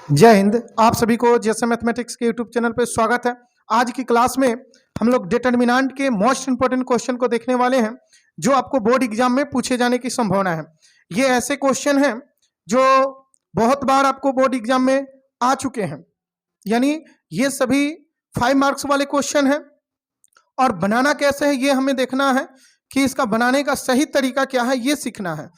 जय हिंद। आप सभी को जैसे मैथमेटिक्स के यूट्यूब चैनल पर स्वागत है। आज की क्लास में हम लोग डिटरमिनेंट के मोस्ट इंपोर्टेंट क्वेश्चन को देखने वाले हैं जो आपको बोर्ड एग्जाम में पूछे जाने की संभावना है। ये ऐसे क्वेश्चन हैं जो बहुत बार आपको बोर्ड एग्जाम में आ चुके हैं, यानी ये सभी 5 मार्क्स वाले क्वेश्चन हैं। और बनाना कैसे है ये हमें देखना है कि इसका बनाने का सही तरीका क्या है, ये सीखना है।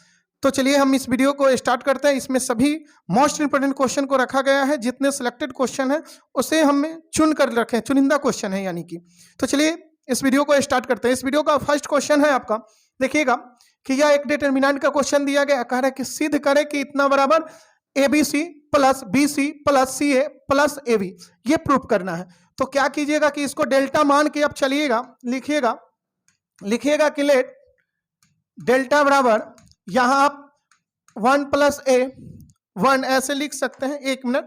तो चलिए हम इस वीडियो को स्टार्ट करते हैं। इसमें सभी मोस्ट इंपोर्टेंट क्वेश्चन को रखा गया है। जितने सिलेक्टेड क्वेश्चन है उसे हमने चुन कर रखे हैं, चुनिंदा क्वेश्चन है यानी कि। तो चलिए इस वीडियो को स्टार्ट करते हैं। इस वीडियो का फर्स्ट क्वेश्चन है आपका, देखिएगा कि यह एक डिटरमिनेंट का क्वेश्चन दिया गया, कह रहा है कि सिद्ध करें कि इतना बराबर ABC plus BC plus CA plus AB, ये प्रूफ करना है। तो क्या कीजिएगा कि इसको डेल्टा मान के अब चलिएगा लिखिएगा कि लेट डेल्टा बराबर, यहां आप 1 प्लस A 1 ऐसे लिख सकते हैं। एक मिनट,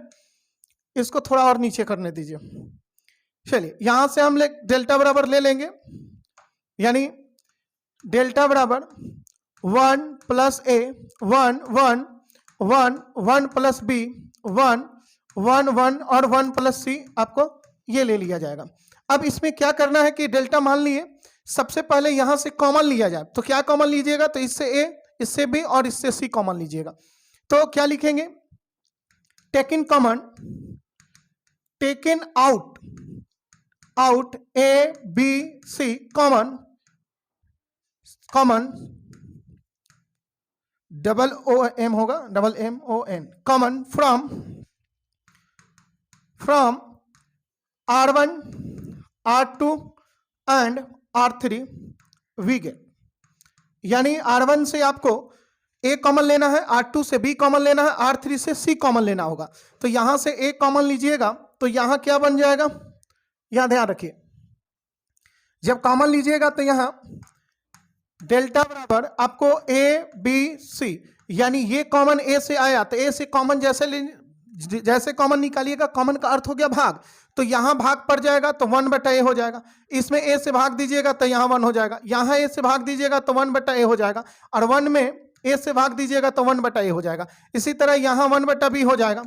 इसको थोड़ा और नीचे करने दीजिए। चलिए यहां से हम डेल्टा बराबर ले लेंगे, यानी डेल्टा बराबर 1 प्लस A 1 1 1 1 प्लस B 1 1 1 और 1 प्लस C, आपको ये ले लिया जाएगा। अब इसमें क्या करना है कि डेल्टा मान लिए, सबसे पहले यहां से कॉमन लिया जाए। तो क्या कॉमन लीजिएगा, तो इससे A, इससे B और इससे C कॉमन लीजिएगा। तो क्या लिखेंगे, taking common, taking out A B C common double OM होगा, double MON common from R1 R2 and R3 we get, यानी R1 से आपको A कॉमन लेना है, R2 से B कॉमन लेना है, R3 से C कॉमन लेना होगा। तो यहां से A कॉमन लीजिएगा तो यहां क्या बन जाएगा, यहां ध्यान रखिए, जब कॉमन लीजिएगा तो यहां डेल्टा बराबर आपको A B C, यानी ये कॉमन A से आया तो A से कॉमन जैसे कॉमन निकालिएगा, कॉमन का अर्थ हो गया भाग, तो यहां भाग पड़ जाएगा तो 1/A हो जाएगा। इसमें A से भाग दीजिएगा तो यहां 1 हो जाएगा, यहां A से भाग दीजिएगा तो 1/A हो जाएगा, और 1 में A से भाग दीजिएगा तो 1/A हो जाएगा। इसी तरह यहां 1/B हो जाएगा,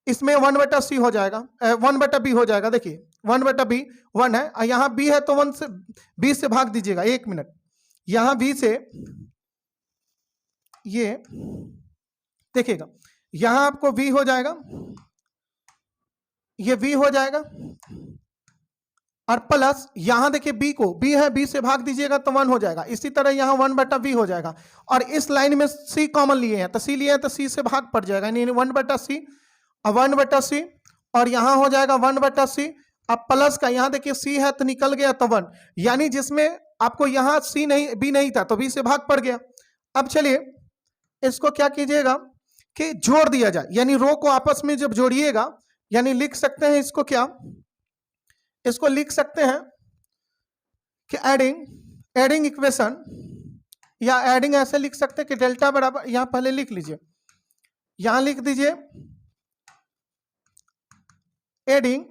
इसमें 1/C हो जाएगा, 1/B हो जाएगा। देखिए 1/B 1 है, और यहां B है तो 1 से B से भाग दीजिएगा। एक मिनट, यहां B से ये देखिएगा, यहां आपको V हो जाएगा, ये V हो जाएगा, और प्लस यहां देखिए B को, B है, B से भाग दीजिएगा तो 1 हो जाएगा। इसी तरह यहां 1/B हो जाएगा, और इस लाइन में C कॉमन लिए हैं तो C लिए हैं तो C से भाग पड़ जाएगा, यानी 1/C और 1/C, और यहां हो जाएगा 1/C। अब प्लस का यहां देखिए C है तो निकल गया तो 1, यानी जिसमें आपको यहां B नहीं था तो B से भाग पड़ गया। अब चलिए इसको क्या कीजिएगा कि जोड़ दिया जाए, यानी रो को आपस में जब जोड़िएगा, यानी लिख सकते हैं इसको, क्या इसको लिख सकते हैं कि एडिंग इक्वेशन, या एडिंग ऐसे लिख सकते हैं कि डेल्टा बराबर, यहां पहले लिख लीजिए, यहां लिख दीजिए एडिंग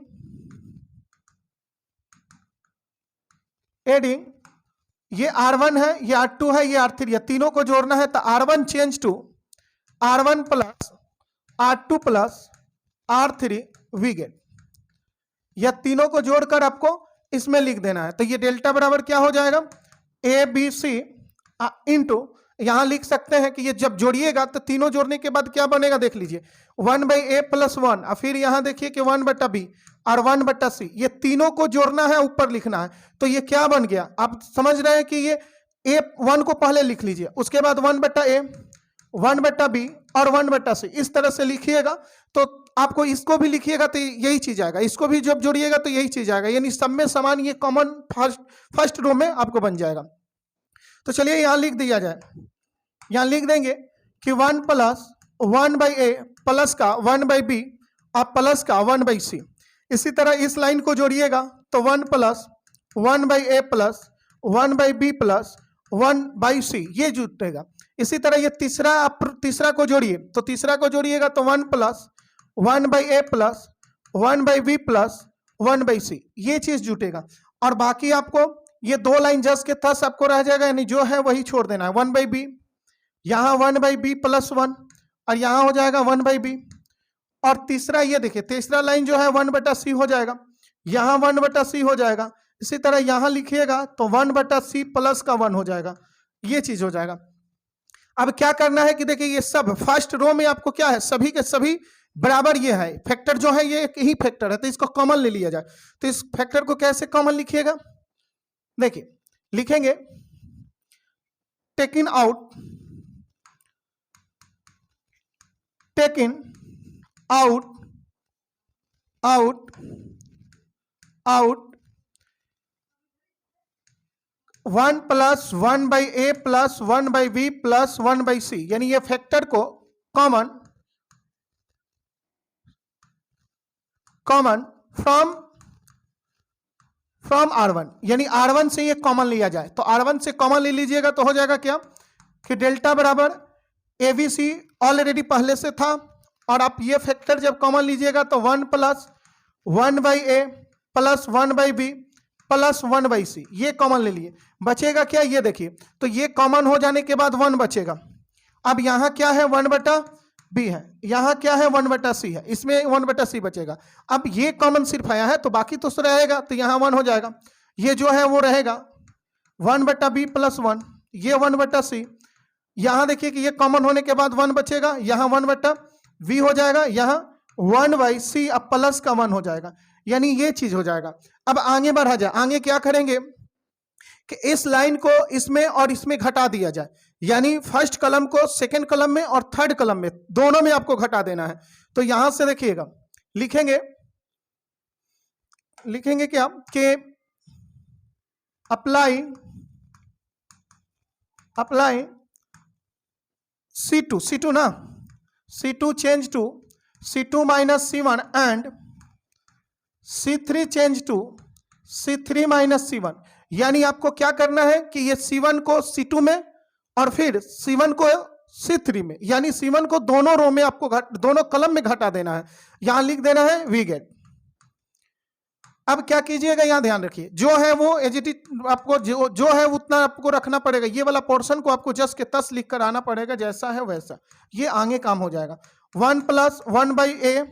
ये R1 है, ये R2 है, ये R3 है, तीनों को जोड़ना है तो R1 change to R1 plus R2 plus R3 we get, या तीनों को जोड़कर आपको इसमें लिख देना है। तो ये डेल्टा बराबर क्या हो जाएगा, ABC इंटू, यहां लिख सकते हैं कि ये जब जोड़िएगा तो तीनों जोड़ने के बाद क्या बनेगा, देख लीजिए 1/A प्लस 1, और फिर यहां देखिए कि 1/B और 1/C, ये तीनों को जोड़ना है, ऊपर लिखना है। तो ये क्या बन गया, आप समझ रहे हैं कि ये A1 को पहले लिख लीजिए, उसके बाद 1/A 1/B और 1/C, इस तरह से लिखिएगा। तो आपको इसको भी लिखिएगा तो यही चीज आएगा, इसको भी जब जोड़िएगा तो यही चीज आएगा, यानी सब में समान ये कॉमन फर्स्ट रो में आपको बन जाएगा। तो चलिए यहां लिख दिया जाए, यहां लिख देंगे कि 1 प्लस 1/A प्लस का 1/B और प्लस का 1/C। इसी तरह इस लाइन को जोड़िएगा तो 1 plus 1/A plus 1/B plus 1/C, ये जुटेगा। इसी तरह ये तीसरा को जोड़िए, तो तीसरा को जोड़िएगा तो 1 plus 1/A plus 1/B plus 1/C, ये चीज जुटेगा। और बाकी आपको ये दो लाइन जस के तस आपको रह जाएगा, यानी जो है वही छोड़ देना है। 1/B, यहाँ 1/B प्लस 1, और यहाँ हो जाएगा 1/B, और तीसरा ये देखिए, तीसरा लाइन जो है 1/c हो जाएगा, यहाँ 1/c हो जाएगा। इसी तरह यहाँ लिखिएगा तो 1/c प्लस का 1 हो जाएगा, ये चीज हो जाएगा। अब क्या करना है कि देखिए ये सब फर्स्ट रो में आपको क्या है, सभी के सभी बराबर ये है, फैक्टर जो है ये एक ही फैक्टर है, तो इसको कॉमन ले लिया जाए। तो इस फैक्टर को कैसे कॉमन लिखिएगा, देखिए लिखेंगे taking out 1 + 1/a + 1/b + 1/c, यानी ये फैक्टर को कॉमन फ्रॉम R1, यानी R1 से ये कॉमन लिया जाए। तो R1 से कॉमन ले लीजिएगा तो हो जाएगा क्या कि डेल्टा बराबर ABC ऑलरेडी पहले से था, और आप ये फैक्टर जब कॉमन लीजिएगा तो 1 + 1/a + 1/b + 1/c, ये कॉमन ले लिए। बचेगा क्या, ये देखिए, तो ये कॉमन हो जाने के बाद 1 बचेगा। अब यहाँ क्या है, 1/b है, यहाँ क्या है, 1/c है, इसमें 1/c बचेगा। अब ये कॉमन सिर्फ आया है तो बाकी तो रहेगा, तो यहाँ 1 हो जाएगा। ये जो है वो रहेगा 1/b + 1, ये 1/c। यहाँ देखिए कि ये कॉमन होने के बाद 1 बचेगा, यहाँ 1/v हो जाएगा, यहाँ 1/c, अब प्लस का 1 हो जाएगा, यानी ये चीज हो जाएगा। अब आगे बढ़ा जाए, आगे क्या करेंगे कि इस लाइन को इसमें और इसमें घटा दिया जाए, यानी फर्स्ट कलम को सेकंड कलम में और थर्ड कलम में, दोनों में आपको घटा देना है। तो यहां से देखिएगा, लिखेंगे क्या कि अप्लाई C2 ना, C2 change to C2 - C1 and C3 change to C3 - C1, यानी आपको क्या करना है कि ये C1 को C2 में और फिर C1 को C3 में, यानी C1 को दोनों रो में आपको दोनों कलम में घटा देना है। यहां लिख देना है वी गेट। अब क्या कीजिएगा, यहां ध्यान रखिए, जो है वो एजिटिव आपको जो है उतना आपको रखना पड़ेगा, ये वाला पोर्शन को आपको जस्ट के तस लिख कर आना पड़ेगा, जैसा है वैसा, ये आगे काम हो जाएगा। 1 + 1/a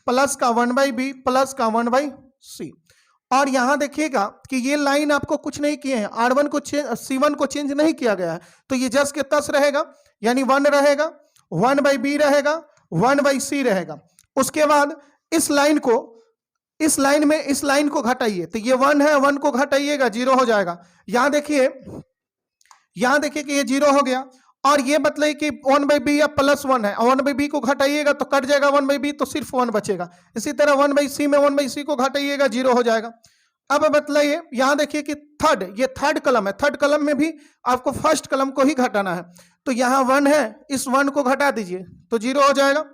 प्लस का 1/b प्लस का 1/c। और यहां देखिएगा कि ये लाइन आपको कुछ नहीं किए हैं, R1 को C1 को चेंज नहीं किया गया है, तो ये जस्ट के तस रहेगा, यानी 1 रहेगा, 1/b रहेगा, 1/c रहेगा। उसके बाद इस लाइन को घटाइए, तो ये 1 है, 1 को घटाइएगा, 0 हो जाएगा। यहां देखिए कि ये 0 हो गया, और ये मतलब कि 1/b या +1 है, 1/b को घटाइएगा तो कट जाएगा 1/b, तो सिर्फ 1 बचेगा। इसी तरह 1/c में 1/c को घटाइएगा, 0 हो जाएगा। अब बतलाइए, यहां देखिए कि ये थर्ड कलम है, थर्ड कलम में भी आपको फर्स्ट कलम को ही घटाना है, तो यहाँ 1 है, इस 1 को घटा दीजिए तो 0 हो जाएगा।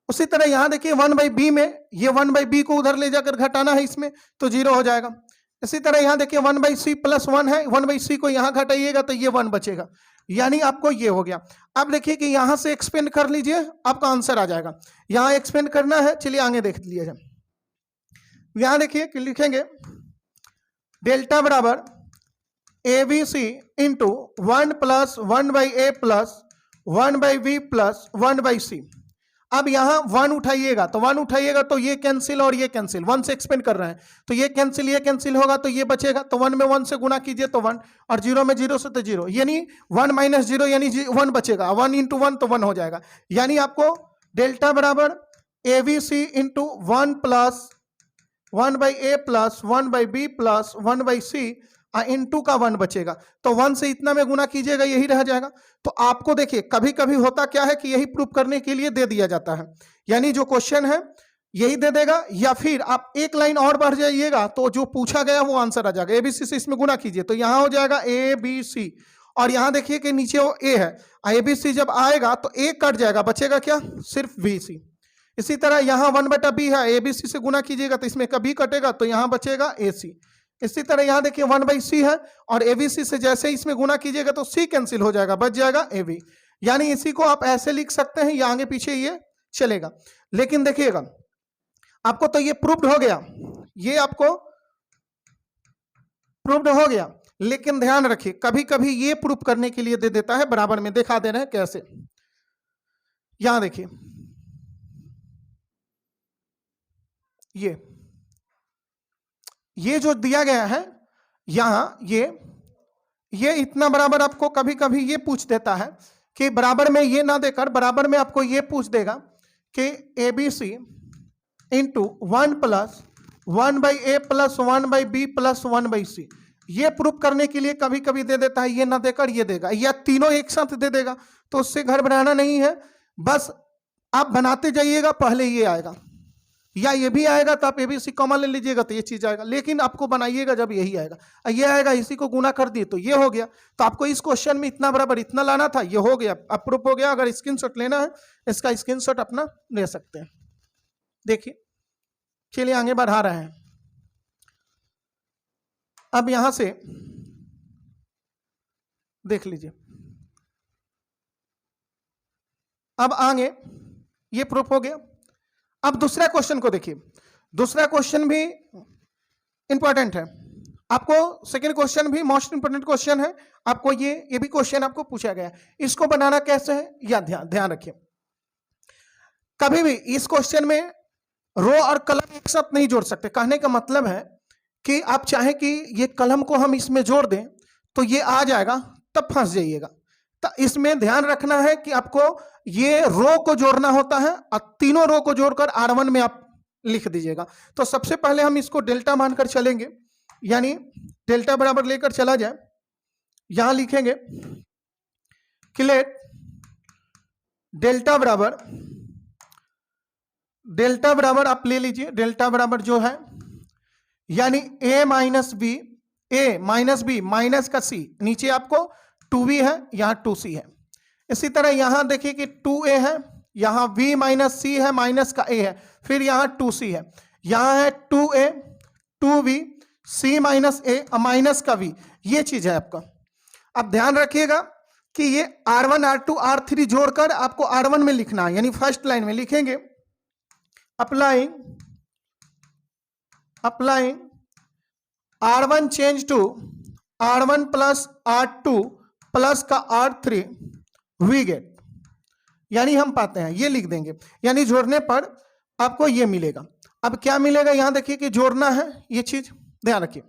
उसी तरह यहां देखिए 1/b में ये 1/b को उधर ले जाकर घटाना है इसमें, तो 0 हो जाएगा। इसी तरह यहां देखिए 1/c + 1 है, 1/c को यहां घटाइएगा तो ये 1 बचेगा, यानी आपको ये हो गया। अब देखिए कि यहां से एक्सपेंड कर लीजिए, आपका आंसर आ जाएगा। यहां एक्सपेंड करना है, चलिए आगे देख लिया जाए। यहां देखिए कि लिखेंगे डेल्टा बराबर ABC into 1 + 1/a + 1/b + 1/c। अब यहां 1 उठाइएगा तो ये कैंसिल और ये कैंसिल, 1 से एक्सपेंड कर रहे हैं तो ये कैंसिल होगा, तो ये बचेगा, तो 1 में 1 से गुना कीजिए तो 1, और 0 में 0 से तो 0, यानी 1 - 0 यानी 1 बचेगा, 1 × 1 तो 1 हो जाएगा। यानी आपको डेल्टा बराबर ABC into 1 + 1/a + 1/b + 1/c into का 1 बचेगा, तो 1 से इतना में गुना कीजिएगा, यही रह जाएगा। तो आपको देखिए कभी कभी होता क्या है कि यही प्रूफ करने के लिए दे दिया जाता है, यानी जो क्वेश्चन है यही दे देगा, या फिर आप एक लाइन और बढ़ जाइएगा तो जो पूछा गया वो आंसर आ जाएगा। ABC से इसमें गुना कीजिए तो यहां हो जाएगा ABC, और यहां देखिए कि नीचे वो A है, ABC जब आएगा तो A कट जाएगा, बचेगा क्या, सिर्फ BC। इसी तरह यहाँ 1/b है, ABC से गुना कीजिएगा तो इसमें कभी कटेगा तो यहाँ बचेगा AC। इसी तरह यहाँ देखिए 1/c है, और ABC से जैसे इसमें गुना कीजिएगा तो C कैंसिल हो जाएगा, बच जाएगा AB। यानी इसी को आप ऐसे लिख सकते हैं, या आगे पीछे ये चलेगा। लेकिन देखिएगा आपको तो ये प्रूव्ड हो गया, ये आपको प्रूव्ड हो गया, लेकिन ध्यान रखिए कभी कभी ये प्रूफ करने के लिए दे देता है, बराबर में दिखा दे रहे हैं कैसे। यहां देखिए ये जो दिया गया है यहां, ये इतना बराबर आपको कभी कभी ये पूछ देता है कि बराबर में ये ना देकर बराबर में आपको ये पूछ देगा कि ABC into 1 plus 1/A plus 1/B plus 1/C। ये प्रूफ करने के लिए कभी कभी दे देता है, ये ना देकर ये देगा, या तीनों एक साथ दे देगा, तो उससे घर बनाना नहीं है, बस आप बनाते जाइएगा, पहले ये आएगा या ये भी आएगा तो आप ABC कॉमन ले लीजिएगा तो ये चीज आएगा, लेकिन आपको बनाइएगा जब यही आएगा, ये आएगा, इसी को गुना कर दिए तो ये हो गया। तो आपको इस क्वेश्चन में इतना बराबर इतना लाना था, ये हो गया, अप्रूव हो गया। अगर स्क्रीनशॉट लेना है इसका स्क्रीनशॉट अपना ले सकते हैं। देखिए, चलिए आगे बढ़ा रहे हैं। अब यहां से देख लीजिए, अब आगे ये प्रूफ हो गया। अब दूसरा क्वेश्चन को देखिए, दूसरा क्वेश्चन भी इंपॉर्टेंट है आपको, सेकंड क्वेश्चन भी मोस्ट इंपॉर्टेंट क्वेश्चन है आपको, ये भी क्वेश्चन आपको पूछा गया है। इसको बनाना कैसे है या ध्यान रखिए, कभी भी इस क्वेश्चन में रो और कलम एक साथ नहीं जोड़ सकते। कहने का मतलब है कि आप चाहे कि ये कलम को हम इसमें जोड़ दें तो ये आ जाएगा, तब फंस जाइएगा। तो इसमें ध्यान रखना है कि आपको ये रो को जोड़ना होता है और तीनों रो को जोड़कर R1 में आप लिख दीजिएगा। तो सबसे पहले हम इसको डेल्टा मानकर चलेंगे, यानी डेल्टा बराबर लेकर चला जाए, यहां लिखेंगे कि लेट डेल्टा बराबर आप ले लीजिए, डेल्टा बराबर जो है यानी A माइनस बी माइनस का C, नीचे आपको 2B है, यहाँ 2C है। इसी तरह यहां देखिए कि 2A है, यहां B माइनस C है, माइनस का A है, फिर यहां 2C है, यहां है 2A 2B C minus A minus का V, ये चीज है आपका। अब ध्यान रखिएगा कि ये R1 R2 R3 जोड़कर आपको R1 में लिखना है, यानी फर्स्ट लाइन में लिखेंगे applying R1 change to R1 plus R2 plus का R3 वी गेट, यानी हम पाते हैं, ये लिख देंगे, यानी जोड़ने पर आपको ये मिलेगा। अब क्या मिलेगा, यहां देखिए कि जोड़ना है, ये चीज ध्यान रखिए।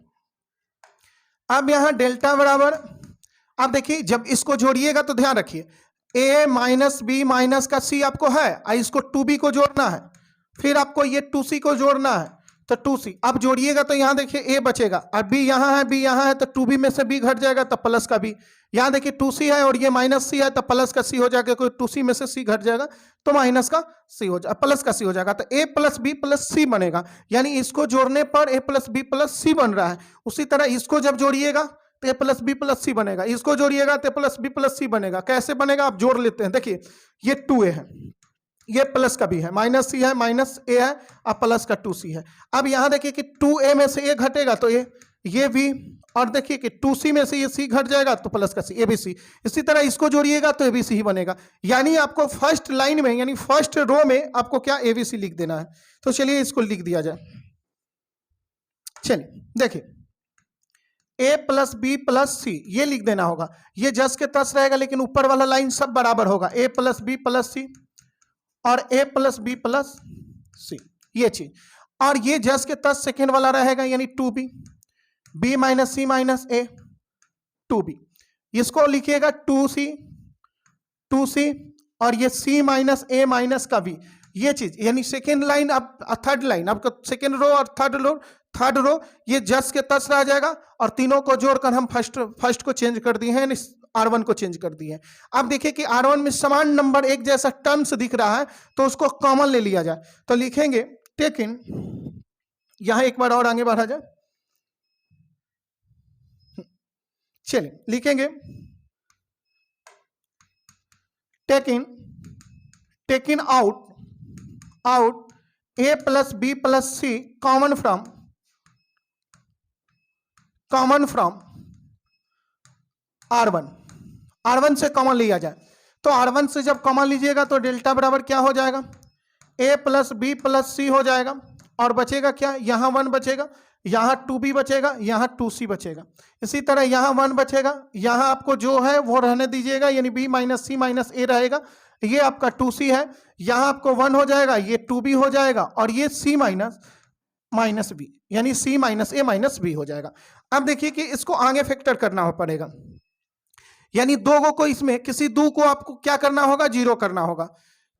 अब यहां डेल्टा बराबर, आप देखिए जब इसको जोड़िएगा तो ध्यान रखिए A माइनस बी माइनस का C आपको है, इसको 2B को जोड़ना है, फिर आपको ये 2C को जोड़ना है, तो 2C अब जोड़िएगा तो यहां देखिए A बचेगा और B यहां है, B यहां है, तो 2B में से B घट जाएगा तो प्लस का B, यहां देखिए 2C है और ये माइनस C है तो प्लस का C हो जाएगा, कोई 2C में से C घट जाएगा तो माइनस का C हो जाएगा, प्लस का C हो जाएगा, तो A plus B plus C बनेगा, यानी इसको जोड़ने पर A plus B plus C बन रहा है। उसी तरह इसको जब जोड़िएगा तो A plus B plus C बनेगा, इसको जोड़िएगा तो A plus B plus C बनेगा। कैसे बनेगा, आप जोड़ लेते हैं, देखिए ये 2A है, ये प्लस का भी है, माइनस C है, माइनस A है और प्लस का 2C है। अब यहां देखिए कि 2A में से A घटेगा तो ये V, और देखिए कि 2C में से ये C घट जाएगा तो प्लस का C, ABC। इसी तरह इसको जोड़िएगा तो ABC ही बनेगा, यानी आपको फर्स्ट लाइन में यानी फर्स्ट रो में आपको क्या ABC लिख देना है। तो चलिए इसको लिख दिया जाए, चलिए देखिए A plus B plus C ये लिख देना होगा, ये जस के तस रहेगा, लेकिन ऊपर वाला लाइन सब बराबर होगा, A plus B plus C और A plus B plus C, ये चीज। और ये जस के तस सेकेंड वाला रहेगा, यानी 2B B minus C minus A 2B, इसको लिखिएगा 2C और ये C माइनस A माइनस का B, ये चीज, यानी सेकेंड लाइन अब थर्ड लाइन आपका सेकेंड रो और थर्ड रो ये जस के तस रह जाएगा, और तीनों को जोड़कर हम फर्स्ट को चेंज कर दिए हैं, R1 को चेंज कर दिए हैं। अब देखिए कि R1 में समान नंबर एक जैसा टर्म्स दिख रहा है तो उसको कॉमन ले लिया जाए, तो लिखेंगे टेक इन, यहां एक बार और आगे बढ़ा जाए, चलिए लिखेंगे take in out A plus B plus C common from R1 से कॉमन लिया जाए। तो R1 से जब कॉमन लीजिएगा तो डेल्टा बराबर क्या हो जाएगा, A plus B plus C हो जाएगा, और बचेगा क्या, यहाँ 1 बचेगा, यहाँ 2B बचेगा, यहाँ 2C बचेगा। इसी तरह यहाँ 1 बचेगा, यहाँ आपको जो है वो रहने दीजिएगा, यानी B minus C minus A रहेगा, ये आपका 2C है, यहाँ आपको 1 हो जाएगा, ये 2B हो जाएगा, और ये C माइनस माइनस बी, यानी सी माइनस ए माइनस बी हो जाएगा। अब देखिए कि इसको आगे फैक्टर करना पड़ेगा, यानी दो को इसमें किसी दो को आपको क्या करना होगा, जीरो करना होगा।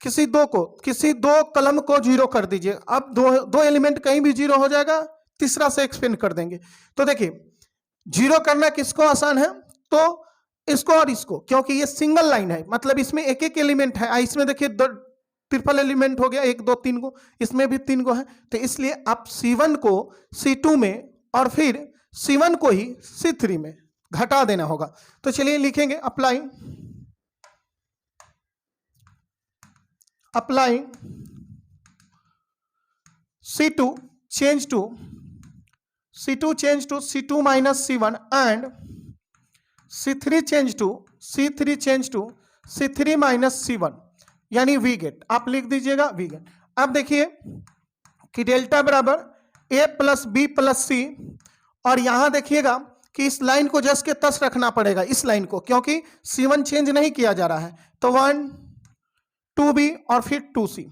किसी दो कलम को जीरो कर दीजिए। अब दो एलिमेंट कहीं भी जीरो हो जाएगा, तीसरा से एक्सपेंड कर देंगे। तो देखिए जीरो करना किसको आसान है, तो इसको और इसको, क्योंकि ये सिंगल लाइन है, मतलब इसमें एक एक एलिमेंट है। इसमें देखिए ट्रिपल एलिमेंट हो गया, 1 2 3 गो, इसमें भी 3 गो है। तो इसलिए आप C1 को C2 में और फिर C1 को ही C3 में घटा देना होगा। तो चलिए लिखेंगे apply C2 change to C2 minus C1 and C3 change to C3 minus C1, यानी वी गेट आप लिख दीजिएगा वी गेट। अब देखिए कि डेल्टा बराबर ए प्लस बी प्लस सी, और यहां देखिएगा कि इस लाइन को जस के तस रखना पड़ेगा, इस लाइन को, क्योंकि C1 चेंज नहीं किया जा रहा है। तो 1 2B और फिर 2C।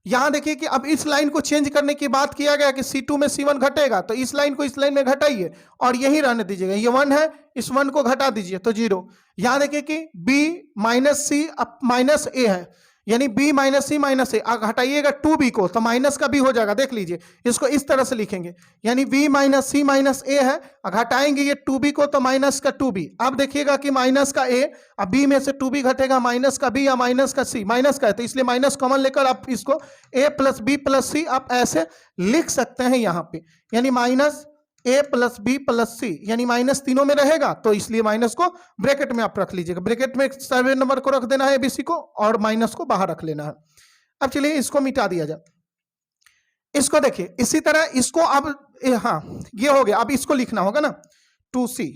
यहां देखिए कि अब इस लाइन को चेंज करने की बात किया गया कि C2 में C1 घटेगा, तो इस लाइन को इस लाइन में घटाइए और यही रहने दीजिएगा। ये 1 है, इस 1 को घटा दीजिए तो 0। यहां देखिए कि B माइनस सी माइनस ए है, यानी B माइनस सी माइनस ए, हटाइएगा 2B को तो माइनस का B हो जाएगा। देख लीजिए इसको इस तरह से लिखेंगे, यानी B माइनस सी माइनस ए है, घटाएंगे ये 2B को तो माइनस का 2B। अब देखिएगा कि माइनस का A, अब B में से 2B घटेगा, माइनस का B या माइनस का C, माइनस का है तो इसलिए माइनस कॉमन लेकर आप इसको A प्लस बी प्लस सी आप ऐसे लिख सकते हैं यहाँ पे, यानी माइनस ए प्लस बी प्लस सी, यानी माइनस तीनों में रहेगा तो इसलिए माइनस को ब्रैकेट में आप रख लीजिएगा। ब्रैकेट में सर्वे नंबर को रख देना है एबीसी को, और माइनस को बाहर रख लेना है। अब चलिए इसको मिटा दिया जाए। इसको देखिए इसी तरह इसको अब हाँ ये हो गया, अब इसको लिखना होगा ना 2C।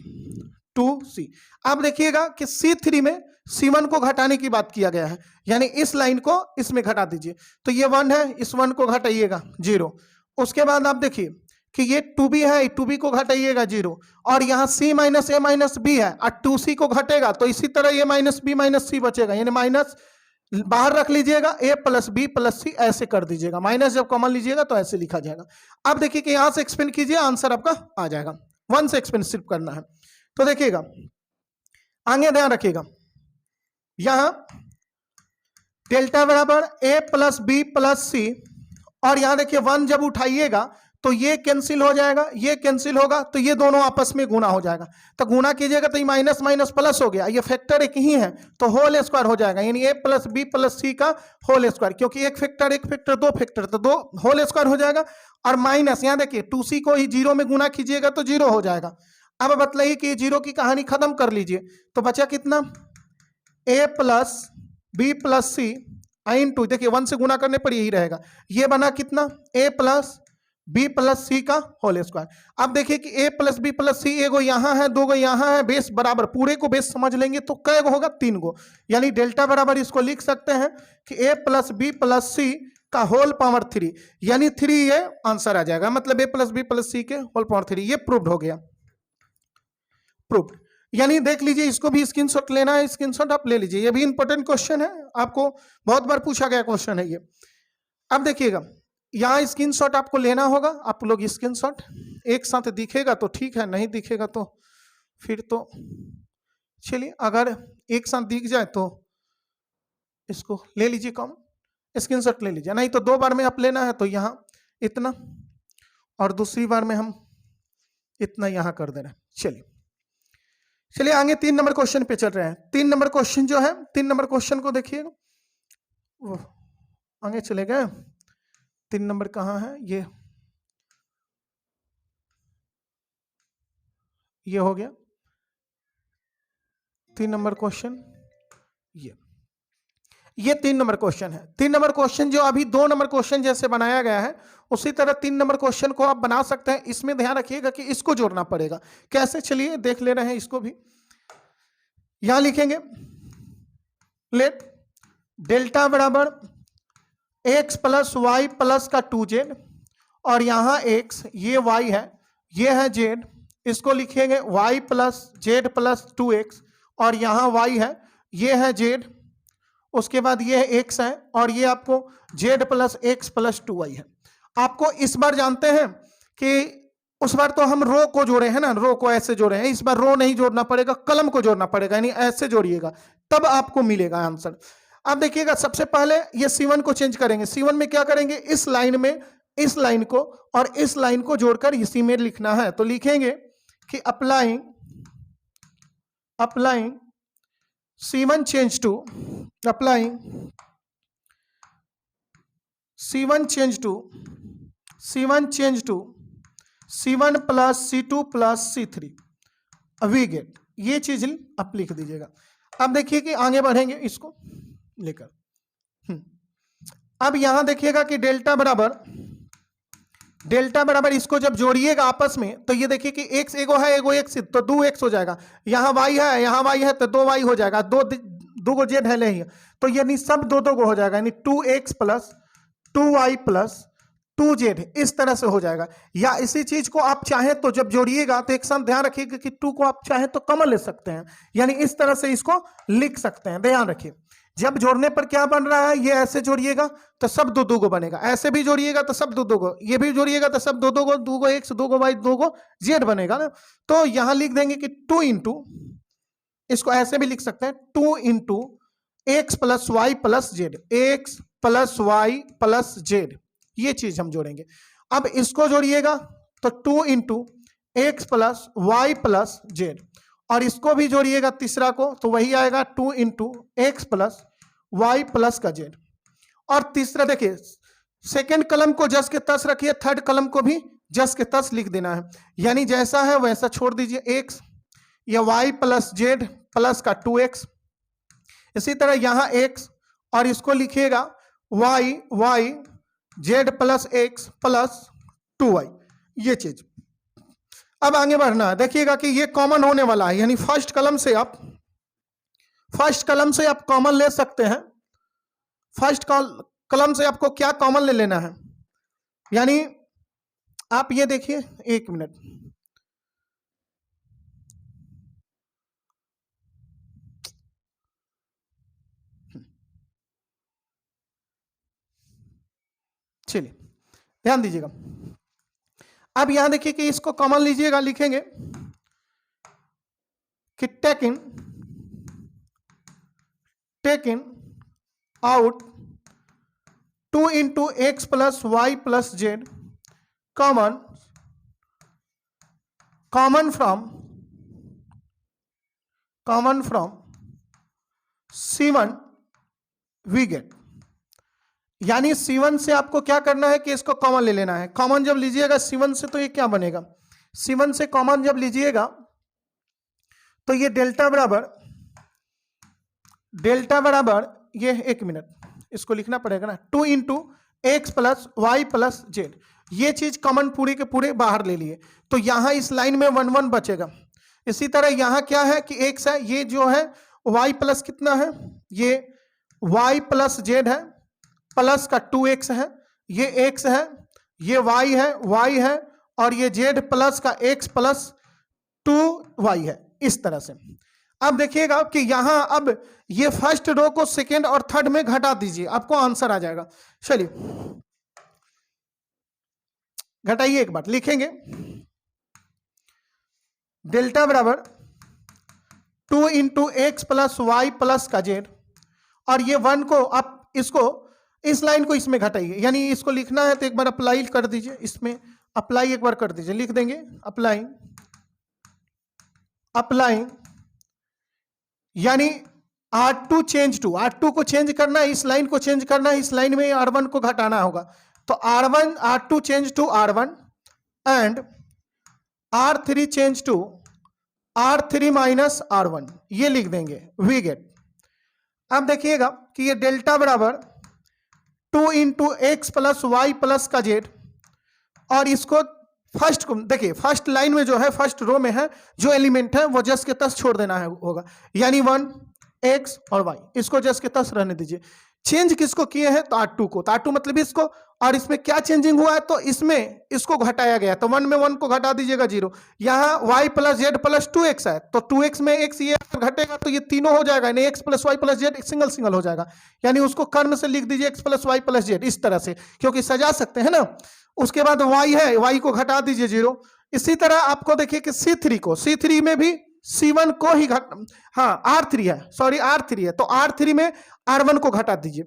अब देखिएगा कि C3 में C1 को घटाने की बात किया गया है, यानी इस लाइन को इसमें घटा दीजिए। तो ये 1 है, इस 1 को घटाइएगा 0। उसके बाद आप देखिए कि ये 2B है, 2B को घटाइएगा 0, और यहाँ C माइनस ए माइनस बी है और 2C को घटेगा तो इसी तरह ये माइनस बी माइनस सी बचेगा, यानी माइनस बाहर रख लीजिएगा, ए प्लस बी प्लस सी ऐसे कर दीजिएगा। माइनस जब कॉमन लीजिएगा तो ऐसे लिखा जाएगा। अब देखिए कि यहां से एक्सपेंड कीजिए, आंसर आपका आ जाएगा। 1 से एक्सपेंड सिर्फ करना है। तो देखिएगा आगे ध्यान रखिएगा, यहां डेल्टा बराबर ए प्लस बी प्लस सी, और यहां देखिए 1 जब उठाइएगा तो ये कैंसिल हो जाएगा, ये कैंसिल होगा तो ये दोनों आपस में गुना हो जाएगा। तो गुना कीजिएगा तो ये माइनस माइनस प्लस हो गया, ये फैक्टर एक ही है तो होल स्क्वायर हो जाएगा, यानी ए प्लस बी प्लस सी का होल स्क्वायर, क्योंकि एक फैक्टर दो फैक्टर तो 2 होल स्क्वायर हो जाएगा। और माइनस यहाँ देखिए 2C को ही 0 में गुना कीजिएगा तो 0 हो जाएगा। अब बतलाइए कि 0 की कहानी खत्म कर लीजिए, तो बचा कितना, ए प्लस बी प्लस सी इंटू, देखिए 1 से गुना करने पर यही रहेगा, ये बना कितना, ए प्लस बी प्लस सी का होल स्क्वायर। अब देखिए कि ए प्लस बी प्लस सी, एगो यहाँ है, 2 गो यहाँ है, बेस बराबर, पूरे को बेस समझ लेंगे तो कै गो होगा, 3 गो, यानी डेल्टा बराबर इसको लिख सकते हैं कि ए प्लस बी प्लस सी का होल पावर 3, यानी 3 ये आंसर आ जाएगा, मतलब ए प्लस बी प्लस सी के होल पावर 3। ये प्रूव्ड हो गया, प्रूव्ड। यानी देख लीजिए इसको भी स्क्रीनशॉट लेना है, स्क्रीनशॉट आप ले लीजिए, ये भी इंपॉर्टेंट क्वेश्चन है, आपको बहुत बार पूछा गया क्वेश्चन है ये। अब देखिएगा यहाँ स्क्रीनशॉट आपको लेना होगा, आप लोग स्क्रीनशॉट एक साथ दिखेगा तो ठीक है, नहीं दिखेगा तो फिर तो चलिए, अगर एक साथ दिख जाए तो इसको ले लीजिए, कम स्क्रीनशॉट ले लीजिए, नहीं तो 2 बार में आप लेना है तो यहाँ इतना और दूसरी बार में हम इतना यहाँ कर देना। चलिए आगे 3 नंबर क्वेश्चन पे चल रहे हैं। 3 नंबर क्वेश्चन जो है, 3 नंबर क्वेश्चन को देखिएगा, वो आगे चले गए। 3 नंबर कहाँ है, ये हो गया 3 नंबर क्वेश्चन, ये 3 नंबर क्वेश्चन है। 3 नंबर क्वेश्चन जो अभी 2 नंबर क्वेश्चन जैसे बनाया गया है उसी तरह 3 नंबर क्वेश्चन को आप बना सकते हैं। इसमें ध्यान रखिएगा कि इसको जोड़ना पड़ेगा, कैसे चलिए देख ले रहे हैं इसको भी। यहां लिखेंगे लेट डेल्टा बराबर x प्लस वाई प्लस का 2z, और यहां x, ये y है, ये है z, इसको लिखेंगे y plus z plus 2x, और यहां y है, ये है z, उसके बाद ये है x है, और ये आपको z plus x plus 2y है। आपको इस बार जानते हैं कि उस बार तो हम रो को जोड़े हैं ना, रो को ऐसे जोड़े हैं, इस बार रो नहीं जोड़ना पड़ेगा, कलम को जोड़ना पड़ेगा, यानी ऐसे जोड़िएगा तब आपको मिलेगा आंसर। अब देखिएगा सबसे पहले ये C1 को चेंज करेंगे। C1 में क्या करेंगे, इस लाइन में इस लाइन को और इस लाइन को जोड़कर इसी में लिखना है। तो लिखेंगे कि applying C1 change to applying C1 change to C1 plus C2 plus C3 we get, ये चीज आप लिख दीजिएगा। अब देखिए कि आगे बढ़ेंगे इसको लेकर। अब यहां देखिएगा कि डेल्टा बराबर इसको जब जोड़िएगा आपस में तो ये देखिए कि x एगो है एगो x, तो 2x हो जाएगा। यहाँ y है यहाँ y है तो 2y हो जाएगा, दो गो z है नहीं, तो यानी सब दो गो हो जाएगा, यानी 2x plus 2y plus 2z इस तरह से हो जाएगा। या इसी चीज को आप चाहें तो जब जोड़िएगा तो एक साथ ध्यान रखिएगा कि 2 को आप चाहें तो कॉमन ले सकते हैं, यानी इस तरह से इसको लिख सकते हैं। ध्यान रखिए जब जोड़ने पर क्या बन रहा है, ये ऐसे जोड़िएगा तो सब दो गो बनेगा, ऐसे भी जोड़िएगा तो सब दो गो, ये भी जोड़िएगा तो सब दो गो x 2 गो y 2 गो z बनेगा ना। तो यहां लिख देंगे कि 2 इंटू, इसको ऐसे भी लिख सकते हैं 2 into x plus y plus z, x plus y plus z, ये चीज हम जोड़ेंगे। अब इसको जोड़िएगा तो 2 into x plus y plus z, और इसको भी जोड़िएगा तीसरा को तो वही आएगा 2 into x plus y plus का जेड। और तीसरा देखिए सेकेंड कलम को जस के तस रखिए, थर्ड कलम को भी जस के तस लिख देना है, यानी जैसा है वैसा छोड़ दीजिए। एक्स या वाई प्लस जेड प्लस का 2x, इसी तरह यहां x और इसको लिखिएगा y z plus x plus 2y, ये चीज। अब आगे बढ़ना है, देखिएगा कि ये कॉमन होने वाला है, यानी फर्स्ट कलम से आप कॉमन ले सकते हैं। फर्स्ट कलम से आपको क्या कॉमन ले लेना है, यानी आप ये देखिए, एक मिनट, चलिए ध्यान दीजिएगा। अब यहां देखिए कि इसको कॉमन लीजिएगा, लिखेंगे कि taking out 2 into x plus y plus z common from C1 we get, यानी C1 से आपको क्या करना है कि इसको कॉमन ले लेना है। कॉमन जब लीजिएगा C1 से तो ये क्या बनेगा, C1 से कॉमन जब लीजिएगा तो ये डेल्टा बराबर ये, एक मिनट इसको लिखना पड़ेगा ना, 2 into x plus y plus z, ये चीज कॉमन पूरे के पूरे बाहर ले लिए, तो यहां इस लाइन में 1 1 बचेगा। इसी तरह यहां क्या है कि x है, ये जो है y प्लस कितना है, ये y प्लस जेड है प्लस का 2x है, ये x है, ये y है और ये z प्लस का x प्लस 2y है, इस तरह से। अब देखिएगा कि यहां अब ये फर्स्ट रो को सेकेंड और थर्ड में घटा दीजिए, आपको आंसर आ जाएगा। चलिए घटाइए एक बार, लिखेंगे डेल्टा बराबर 2 into x plus y plus का जेड, और ये 1 को आप इसको इस लाइन को इसमें घटाइए, यानी इसको लिखना है तो एक बार अप्लाई कर दीजिए, इसमें अप्लाई एक बार कर दीजिए, लिख देंगे अप्लाइंग यानी R2 चेंज टू, R2 को चेंज करना है, इस लाइन को चेंज करना है, इस लाइन में R1 को घटाना होगा, तो R2 change to R1 and R3 change to R3 minus R1, ये लिख देंगे वी गेट। अब देखिएगा कि ये डेल्टा बराबर 2 into x plus y plus का जेड, और इसको फर्स्ट को देखिए, फर्स्ट लाइन में जो है, फर्स्ट रो में है जो एलिमेंट है वो जस के तस छोड़ देना है होगा, यानी 1 एक्स और वाई, इसको जस के तस रहने दीजिए। चेंज किसको किए हैं? तो R2 को। तो R2 मतलब इसको, और इसमें क्या चेंजिंग हुआ है? तो इसमें इसको घटाया गया। तो 1 में 1 को घटा दीजिएगा 0। यहाँ y plus Z plus 2x है, तो 2x में x ये घटेगा तो ये तीनों हो जाएगा, यानी x plus y plus z single single हो जाएगा। यानी उसको कर्म से लिख दीजिए x plus y plus z, इस तरह से, क्योंकि सजा सकते हैं ना। उसके बाद y है, y को घटा दीजिए 0। इसी तरह आपको देखिए कि C3 को, C3 में भी C1 को ही हाँ R3 है, सॉरी R3 है, तो R3 में R1 को घटा दीजिए।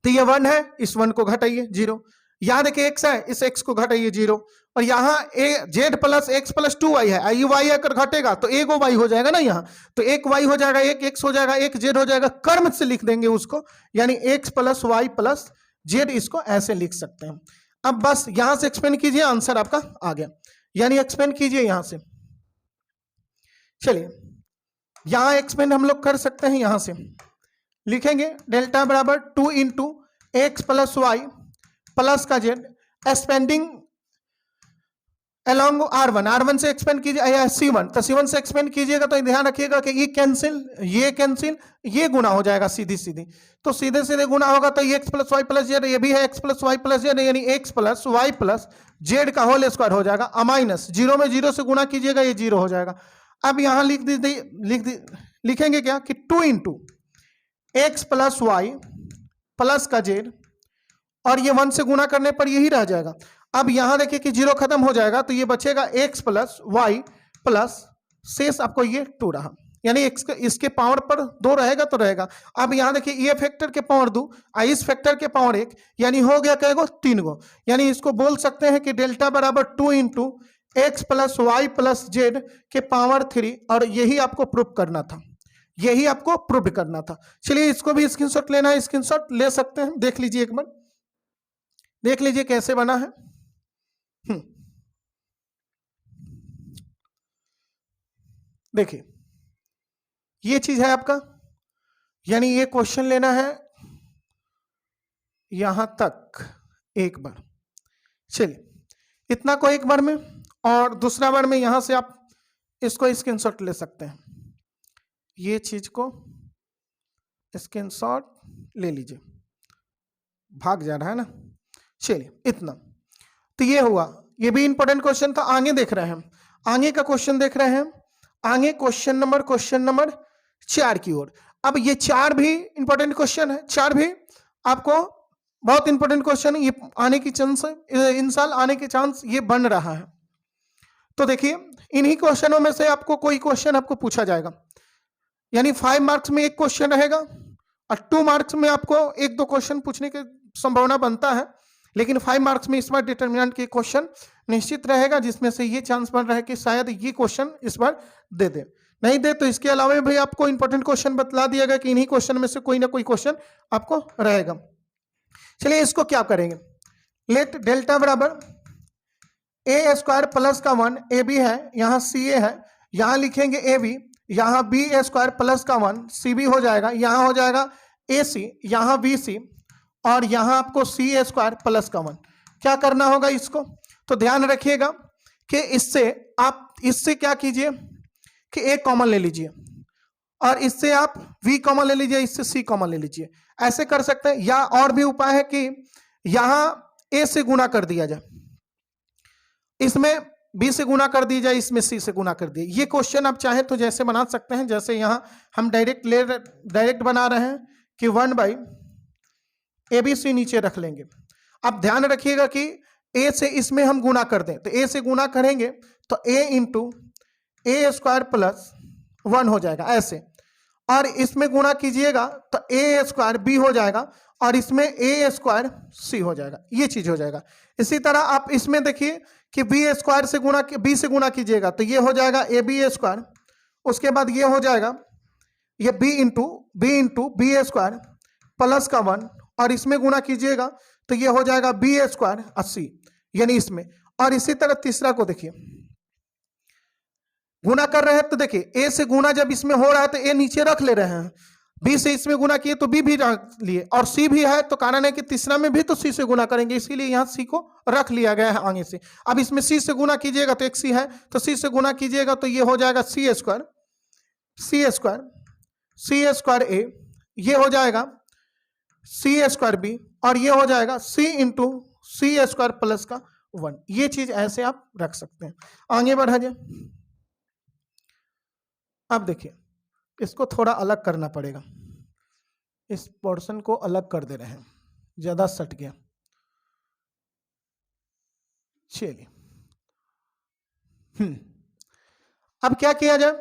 तो ये 1 है, इस 1 को घटाइए 0। यहां देखिए x है, इस x को घटाइए 0। और यहाँ z plus x plus 2y है, ये y अगर घटेगा तो एक y हो जाएगा ना यहाँ, तो एक y हो जाएगा, एक x हो जाएगा, एक z हो जाएगा, कर्म से लिख देंगे उसको, यानी x plus y plus z, इसको ऐसे लिख सकते हैं। अब बस यहां से एक्सपेंड कीजिए, आंसर आपका आ गया। यानी एक्सपेंड कीजिए यहां से, चलिए यहां एक्सपेंड हम लोग कर सकते हैं। यहां से लिखेंगे डेल्टा बराबर 2 into x plus y plus का जेड, एक्सपेंडिंग अलोंग R1 से एक्सपेंड कीजिए C1, तो C1 से एक्सपेंड कीजिएगा तो ध्यान रखिएगा कि ये कैंसिल, ये गुना हो जाएगा सीधी सीधी, तो सीधे सीधे गुना होगा तो ये x plus y plus z, ये भी है x plus y plus z, यानी x plus y plus z का होल स्क्वायर हो जाएगा। माइनस 0 में 0 से गुना कीजिएगा, ये 0 हो जाएगा। अब यहां लिखेंगे क्या कि 2 into x plus y plus का जेड, और ये 1 से गुना करने पर यही रह जाएगा। अब यहां देखिए कि 0 खत्म हो जाएगा, तो ये बचेगा x प्लस वाई प्लस शेष आपको ये 2 रहा, यानी इसके पावर पर 2 रहेगा तो रहेगा। अब यहां देखिए ये फैक्टर के पावर 2, इस फैक्टर के पावर 1, यानी हो गया क्या गो 3 गो। यानी इसको बोल सकते हैं कि डेल्टा बराबर 2 into x plus y plus z के पावर 3, और यही आपको प्रूफ करना था, यही आपको प्रूफ करना था। चलिए इसको भी स्क्रीनशॉट लेना है, स्क्रीनशॉट ले सकते हैं, देख लीजिए एक बार, देख लीजिए कैसे बना है। देखिए ये चीज है आपका, यानी ये क्वेश्चन लेना है यहां तक एक बार। चलिए इतना को एक बार में, और दूसरा बार में यहां से आप इसको स्क्रीनशॉट ले सकते हैं, ये चीज को स्क्रीनशॉट ले लीजिए, भाग जा रहा है ना। चलिए इतना तो ये हुआ, ये भी इंपॉर्टेंट क्वेश्चन था। आगे देख रहे हैं, आगे का क्वेश्चन देख रहे हैं, आगे क्वेश्चन नंबर 4 की ओर। अब ये 4 भी इंपॉर्टेंट क्वेश्चन है, 4 भी आपको बहुत इंपॉर्टेंट क्वेश्चन है, ये आने की चांस है, इन साल आने के चांस ये बन रहा है। तो देखिए इन्हीं क्वेश्चनों में से आपको कोई क्वेश्चन आपको पूछा जाएगा, यानी 5 मार्क्स में एक क्वेश्चन रहेगा, और 2 मार्क्स में आपको 1-2 क्वेश्चन पूछने की संभावना बनता है, लेकिन 5 मार्क्स में इस बार डिटर्मिनेंट के क्वेश्चन निश्चित रहेगा, जिसमें से ये चांस बन रहा है कि शायद ये क्वेश्चन इस बार दे दे, नहीं दे तो इसके अलावा भी आपको इंपॉर्टेंट क्वेश्चन बतला दिया गया कि इन्हीं क्वेश्चन में से कोई ना कोई क्वेश्चन आपको रहेगा। चलिए इसको क्या करेंगे, लेट डेल्टा बराबर ए स्क्वायर प्लस का 1, ए बी है, यहाँ सी ए है, यहाँ लिखेंगे ए बी, यहाँ बी ए स्क्वायर प्लस का 1 सी बी हो जाएगा, यहाँ हो जाएगा ए सी, यहाँ बी सी, और यहाँ आपको सी ए स्क्वायर प्लस का 1। क्या करना होगा इसको, तो ध्यान रखिएगा कि इससे क्या कीजिए कि ए कॉमन ले लीजिए, और इससे आप v कॉमन ले लीजिए, इससे c कॉमन ले लीजिए, ऐसे कर सकते हैं। या और भी उपाय है कि यहां a से गुना कर दिया जाए, इसमें b से गुना कर दिया जाए, इसमें c से गुना कर दिए। ये क्वेश्चन आप चाहें तो जैसे बना सकते हैं, जैसे यहां हम डायरेक्ट बना रहे हैं कि 1/ABC नीचे रख लेंगे। अब ध्यान रखिएगा कि a से इसमें हम गुना कर दें, तो a से गुना करेंगे तो a into A square plus 1 हो जाएगा ऐसे, और इसमें गुणा कीजिएगा तो ए स्क्वायर बी हो जाएगा, और इसमें ए स्क्वायर सी हो जाएगा, ये चीज हो जाएगा। इसी तरह आप इसमें देखिए कि बी स्क्वायर से गुणा, बी से गुणा कीजिएगा तो ये हो जाएगा ए बी स्क्वायर, उसके बाद ये हो जाएगा ये b into b square plus का 1, और इसमें गुणा कीजिएगा तो ये हो जाएगा बी स्क्वायर 80, यानी इसमें। और इसी तरह तीसरा को देखिए, गुना कर रहे हैं तो देखिए ए से गुना जब इसमें हो रहा है तो ए नीचे रख ले रहे हैं, बी से इसमें गुना किए तो बी भी रख लिए, और सी भी है तो कारण है कि तीसरा में भी तो सी से गुना करेंगे, इसीलिए यहाँ सी को रख लिया गया है आगे से। अब इसमें सी से गुना कीजिएगा तो एक सी है, तो सी से गुना कीजिएगा तो ये हो जाएगा सी स्क्वायर ए, ये हो जाएगा सी स्क्वायर बी, और ये हो जाएगा सी इंटू सी स्क्वायर प्लस का 1। ये चीज ऐसे आप रख सकते हैं। आगे बढ़ा जाए, अब देखिए इसको थोड़ा अलग करना पड़ेगा, इस पोर्शन को अलग कर दे रहे हैं, ज्यादा सट गया। चलिए अब क्या किया जाए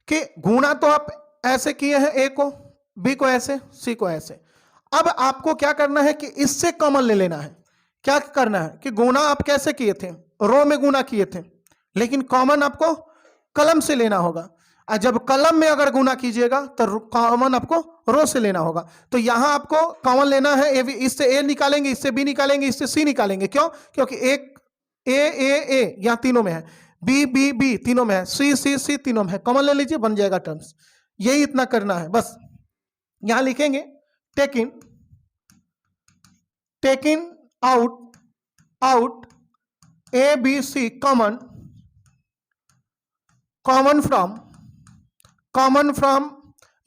कि गुणा तो आप ऐसे किए हैं, ए को, बी को ऐसे, सी को ऐसे। अब आपको क्या करना है कि इससे कॉमन ले लेना है। क्या करना है कि गुणा आप कैसे किए थे, रो में गुणा किए थे, लेकिन कॉमन आपको कलम से लेना होगा। और जब कलम में अगर गुणा कीजिएगा तो कॉमन आपको रो से लेना होगा। तो यहां आपको कॉमन लेना है, इससे ए निकालेंगे, इससे बी निकालेंगे, इससे सी निकालेंगे। क्यों? क्योंकि एक ए यहां तीनों में है, बी बी बी तीनों में है, सी सी सी तीनों में है। कॉमन ले लीजिए, बन जाएगा टर्म्स। यही इतना करना है बस। यहां लिखेंगे taking out A B C common from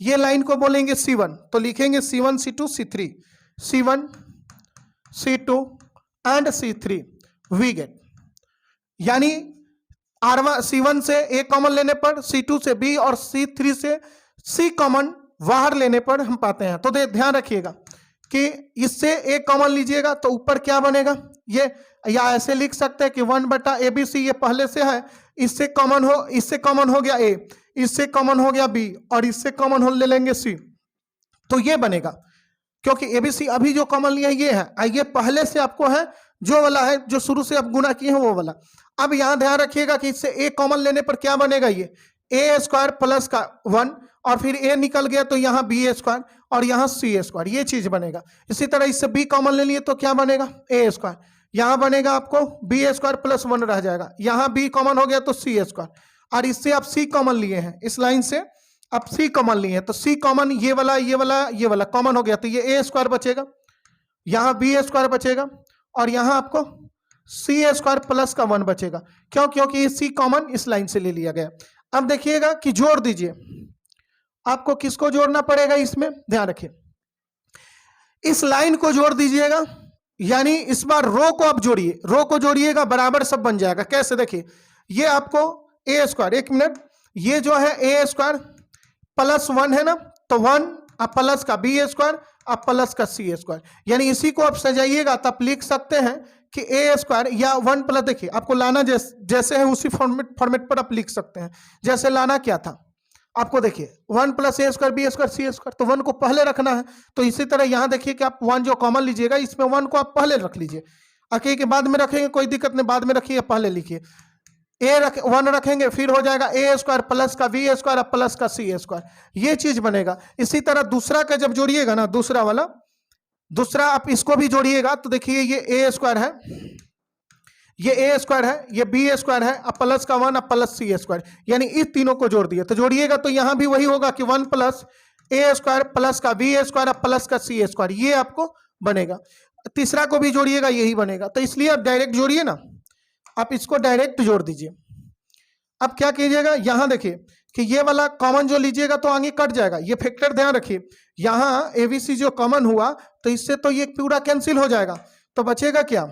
ये लाइन को बोलेंगे C1, तो लिखेंगे C1 C2 C3, C1 C2 and C3 we get, यानी C1 से A कॉमन लेने पर, C2 से B और C3 से C कॉमन बाहर लेने पर हम पाते हैं। तो ध्यान रखिएगा कि इससे A कॉमन लीजिएगा तो ऊपर क्या बनेगा, ये, या ऐसे लिख सकते हैं कि 1/ABC, ये पहले से है, इससे कॉमन हो गया A, इससे कॉमन हो गया B, और इससे कॉमन हो ले लेंगे C, तो ये बनेगा। क्योंकि ABC अभी जो कॉमन लिया ये है, ये पहले से आपको है, जो वाला है जो शुरू से आप गुना किए हैं वो वाला। अब यहां ध्यान रखिएगा कि इससे A कॉमन लेने पर क्या बनेगा, ये A स्क्वायर प्लस का 1, और फिर A निकल गया तो यहाँ B स्क्वायर और यहाँ C स्क्वायर, ये चीज बनेगा। इसी तरह इससे B कॉमन ले लिए तो क्या बनेगा, A स्क्वायर, यहाँ बनेगा आपको B स्क्वायर प्लस 1 रह जाएगा, यहाँ B कॉमन हो गया तो C स्क्वायर, और इससे आप C कॉमन लिए हैं, इस लाइन से आप C कॉमन लिए हैं, तो C कॉमन ये वाला कॉमन हो गया, तो ये A स्क्वायर बचेगा, यहाँ B स्क्वायर बचेगा, और यहाँ आपको C स्क्वायर प्लस का 1 बचेगा। क्यों? क्योंकि ये C कॉमन इस लाइन से ले लिया गया। अब देखिएगा कि जोड़ दीजिए, आपको किसको जोड़ना पड़ेगा, इसमें ध्यान रखिए, इस लाइन को जोड़ दीजिएगा, यानी इस बार रो को आप जोड़िए, रो को जोड़िएगा, बराबर सब बन जाएगा। कैसे? देखिए, ये आपको A स्क्वायर, एक मिनट, ये जो है A स्क्वायर प्लस 1 है ना, तो 1 अब प्लस का B स्क्वायर अब प्लस का C स्क्वायर, यानी इसी को आप सजाइएगा तो आप लिख सकते हैं कि A स्क्वायर या 1 प्लस, देखिए आपको लाना जैसे है उसी फॉर्मेट पर आप लिख सकते हैं। जैसे लाना क्या था आपको, देखिए 1 plus A square B square C square, तो 1 को पहले रखना है। तो इसी तरह यहाँ देखिए कि आप 1 जो कॉमन लीजिएगा, इसमें 1 को आप पहले रख लीजिए, आके के बाद में रखेंगे कोई दिक्कत नहीं, बाद में रखिए, पहले लिखिए। 1 रखेंगे, फिर हो जाएगा A स्क्वायर प्लस का B स्क्वायर प्लस का C स्क्वायर, ये चीज बनेगा। इसी तरह दूसरा का जब जोड़िएगा ना, दूसरा आप इसको भी जोड़िएगा, तो देखिए ये A स्क्वायर है, ये A स्क्वायर है, ये B स्क्वायर है, अब प्लस का 1 अब प्लस C स्क्वायर, यानी इस तीनों को जोड़ दिया, तो जोड़िएगा तो यहां भी वही होगा कि 1 प्लस A स्क्वायर प्लस का B स्क्वायर अब प्लस का C स्क्वायर, ये आपको बनेगा। तीसरा को भी जोड़िएगा, यही बनेगा। तो इसलिए आप डायरेक्ट जोड़िए ना, आप इसको डायरेक्ट जोड़ दीजिए। अब क्या कीजिएगा, यहां देखिए कि ये वाला कॉमन जो लीजिएगा तो आगे कट जाएगा, ये फैक्टर ध्यान रखिए, यहां ABC जो कॉमन हुआ तो इससे तो ये पूरा कैंसिल हो जाएगा, तो बचेगा क्या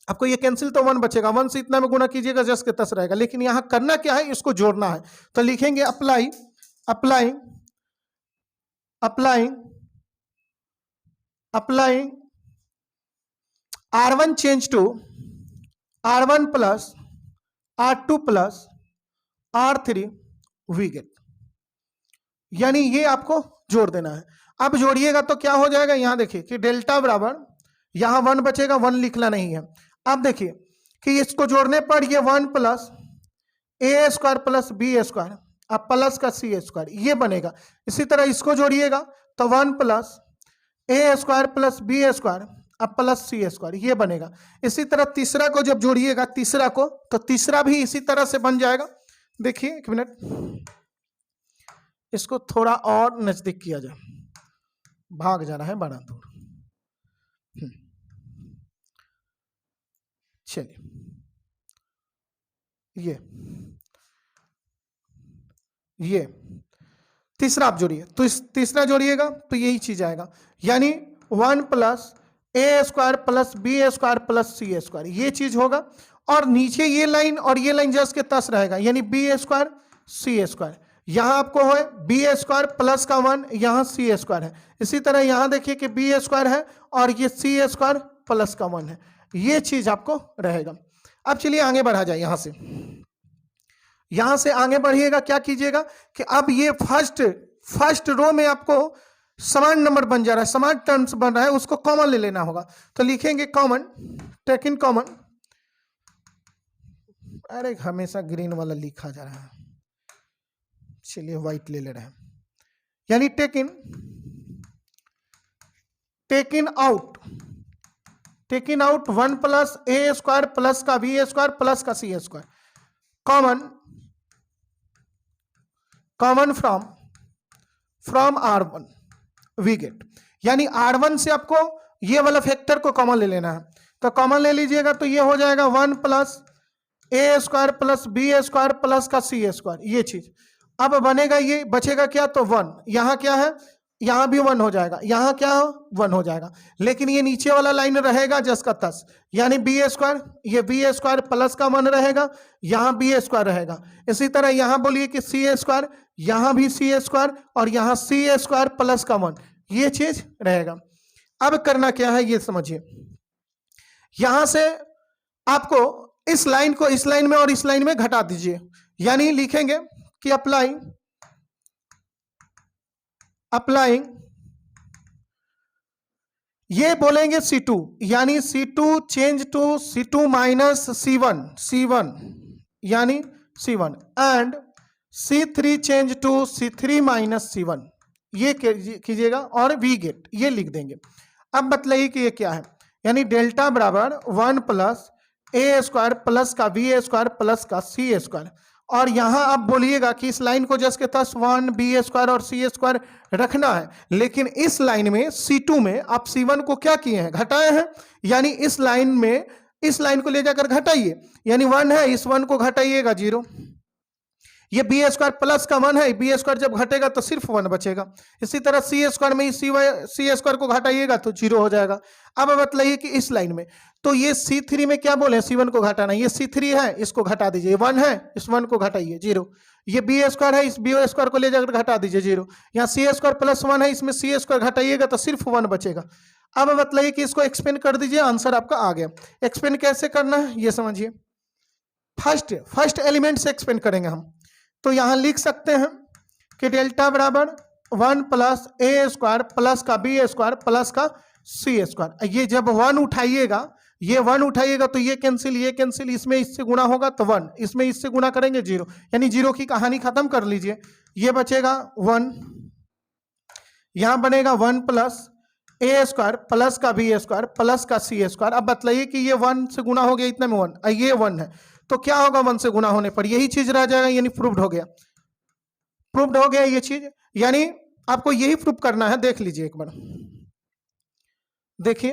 आपको, ये कैंसिल तो 1 बचेगा, 1 से इतना में गुना कीजिएगा 10 के 10 रहेगा। लेकिन यहां करना क्या है, इसको जोड़ना है, तो लिखेंगे apply R1 change to R1 plus R2 plus R3 we get, यानी ये आपको जोड़ देना है। अब जोड़िएगा तो क्या हो जाएगा, यहां देखिए कि डेल्टा बराबर, यहां 1 बचेगा, 1 लिखना नहीं है। अब देखिए कि इसको जोड़ने पर ये 1 plus A square plus B square अब प्लस का C स्क्वायर, ये बनेगा। इसी तरह इसको जोड़िएगा तो 1 plus A square plus B square अब प्लस C स्क्वायर, ये बनेगा। इसी तरह तीसरा को जब जोड़िएगा, तीसरा को, तो तीसरा भी इसी तरह से बन जाएगा। देखिए एक मिनट, इसको थोड़ा और नजदीक किया जाए, भाग जा रहा है बड़ा दूर। चलिए, ये तीसरा आप जोड़िए, तो इस तीसरा जोड़िएगा तो यही चीज आएगा, यानी 1 plus a square plus b square plus c square, ये चीज होगा। और नीचे ये लाइन और ये लाइन जस्ट के तस रहेगा, यानी बी स्क्वायर सी स्क्वायर। यहां आपको है बी स्क्वायर प्लस का 1, यहां सी स्क्वायर है। इसी तरह यहां देखिए कि बी स्क्वायर है और ये सी स्क्वायर प्लस का 1 है, ये चीज आपको रहेगा। अब चलिए आगे बढ़ा जाए, यहां से आगे बढ़िएगा, क्या कीजिएगा कि अब ये फर्स्ट रो में आपको समान नंबर बन जा रहा है, समान टर्म्स बन रहा है, उसको कॉमन ले लेना होगा। तो लिखेंगे कॉमन, टेक इन कॉमन, अरे हमेशा ग्रीन वाला लिखा जा रहा है, चलिए व्हाइट ले ले रहे हैं, यानी take in out 1 plus a square plus का बी स्क्वायर प्लस का c square, common from R1 we get, यानी R1 से आपको ये वाला फैक्टर को कॉमन ले लेना है। तो कॉमन ले लीजिएगा तो ये हो जाएगा 1 plus a square plus b square plus का सी स्क्वायर, ये चीज। अब बनेगा, ये बचेगा क्या, तो 1, यहाँ क्या है, यहाँ भी 1 हो जाएगा, यहाँ क्या 1 हो जाएगा, लेकिन ये नीचे वाला लाइन रहेगा जस का तस, यानी बी स्क्वायर, ये बी स्क्वायर प्लस का 1 रहेगा, यहाँ बी स्क्वायर रहेगा। इसी तरह यहाँ बोलिए कि सी स्क्वायर, यहाँ भी सी स्क्वायर और यहाँ सी स्क्वायर प्लस का 1, ये चीज रहेगा। अब करना क्या है ये समझिए, यहां से आपको इस लाइन को इस लाइन में और इस लाइन में घटा दीजिए, यानी लिखेंगे कि अप्लाइंग ये बोलेंगे C2, यानी C2 change to C2 minus C1 यानी C1 and C3 change to C3 minus C1, ये कीजिएगा और वी गेट ये लिख देंगे। अब बताइए कि ये क्या है, यानी डेल्टा बराबर 1 प्लस ए स्क्वायर प्लस का बी स्क्वायर प्लस का सी स्क्वायर, और यहां आप बोलिएगा कि इस लाइन को जस्ट के तस 1 बी स्क्वायर और सी स्क्वायर रखना है, लेकिन इस लाइन में C2 में आप C1 को क्या किए हैं, घटाए हैं, यानी इस लाइन में इस लाइन को ले जाकर घटाइए, यानी 1 है, इस 1 को घटाइएगा 0, ये बी स्क्वायर प्लस का 1 है, बी स्क्वायर जब घटेगा तो सिर्फ 1 बचेगा। इसी तरह सी स्क्वायर में सी स्क्वायर को घटाइएगा तो 0 हो जाएगा। अब बताइए कि इस लाइन में तो ये C3 में क्या बोले, C1 को घटाना, ये C3 है, इसको घटा दीजिए, 1 है, इस 1 को घटाइए 0, ये बी स्क्वायर है, इस बी स्क्वायर को ले जाकर घटा दीजिए 0, यहाँ सी स्क्वायर प्लस 1 है, इसमें सी स्क्वायर घटाइएगा तो सिर्फ 1 बचेगा। अब बताइए कि इसको एक्सपेंड कर दीजिए, आंसर आपका आ गया। एक्सपेंड कैसे करना है ये समझिए, फर्स्ट एलिमेंट से एक्सपेंड करेंगे हम, तो यहां लिख सकते हैं कि डेल्टा बराबर 1 प्लस ए स्क्वायर प्लस का बी स्क्वायर प्लस का सी स्क्वायर। ये जब 1 उठाइएगा, ये 1 उठाइएगा तो ये कैंसिल, इसमें इससे गुणा होगा तो 1, इसमें इससे गुणा करेंगे 0, यानी 0 की कहानी खत्म कर लीजिए। ये बचेगा 1, यहां बनेगा 1 प्लस ए स्क्वायर प्लस का बी स्क्वायर प्लस का सी स्क्वायर। अब बताइए कि ये 1 से गुणा हो गया, इतने में 1, ये 1 है, तो क्या होगा 1 से गुणा होने पर यही चीज रह जाएगा, यानी प्रूव्ड हो गया ये चीज, यानी आपको यही प्रूव करना है। देख लीजिए एक बार, देखिए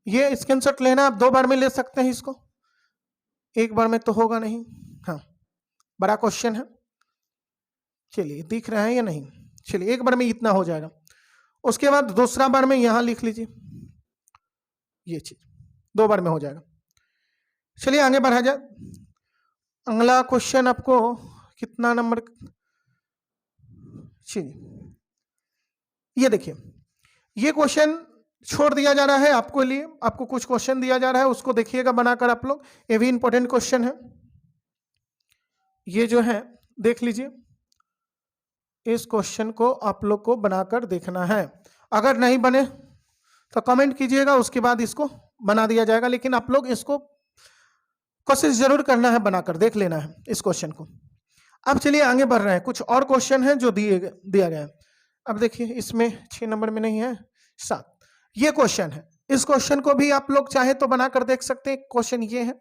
ये स्क्रीनशॉट लेना, आप 2 बार में ले सकते हैं इसको, एक बार में तो होगा नहीं, हाँ बड़ा क्वेश्चन है, चलिए दिख रहा है या नहीं, चलिए एक बार में इतना हो जाएगा। उसके बाद दूसरा बार में यहां लिख लीजिए, ये चीज 2 बार में हो जाएगा। चलिए आगे बढ़ा जाए, अगला क्वेश्चन आपको कितना नंबर, चलिए ये देखिए, ये क्वेश्चन छोड़ दिया जा रहा है आपको लिए, आपको कुछ क्वेश्चन दिया जा रहा है, उसको देखिएगा बनाकर आप लोग, ये भी इंपॉर्टेंट क्वेश्चन है, ये जो है देख लीजिए, इस क्वेश्चन को आप लोग को बनाकर देखना है, अगर नहीं बने तो कमेंट कीजिएगा, उसके बाद इसको बना दिया जाएगा, लेकिन आप लोग इसको कोशिश जरूर करना है, बनाकर देख लेना है इस क्वेश्चन को। अब चलिए आगे बढ़ रहे हैं, कुछ और क्वेश्चन है जो दिया गया है। अब देखिए इसमें 6 नंबर में नहीं है, 7 ये क्वेश्चन है, इस क्वेश्चन को भी आप लोग चाहे तो बनाकर देख सकते हैं। क्वेश्चन ये है,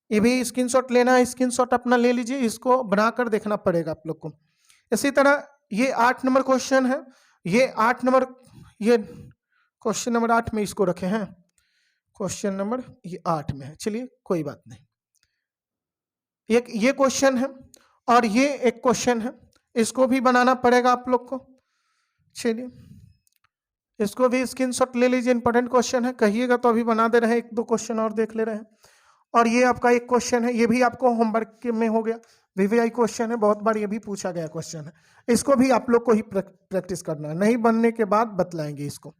ये भी स्क्रीनशॉट लेना है, स्क्रीनशॉट अपना ले लीजिए, इसको बनाकर देखना पड़ेगा आप लोग को। इसी तरह ये 8 नंबर क्वेश्चन है, ये 8 नंबर, ये क्वेश्चन नंबर 8 में इसको रखे हैं, क्वेश्चन नंबर ये 8 में है, चलिए कोई बात नहीं। एक ये क्वेश्चन है और ये एक क्वेश्चन है, इसको भी बनाना पड़ेगा आप लोग को। चलिए इसको भी स्क्रीनशॉट ले लीजिए, इंपॉर्टेंट क्वेश्चन है, कहिएगा तो अभी बना दे रहे हैं, एक दो क्वेश्चन और देख ले रहे हैं। और ये आपका एक क्वेश्चन है, ये भी आपको होमवर्क में हो गया, वीवीआई क्वेश्चन है, बहुत बार ये भी पूछा गया क्वेश्चन है, इसको भी आप लोग को ही प्रैक्टिस करना है, नहीं बनने के बाद बतलाएंगे इसको।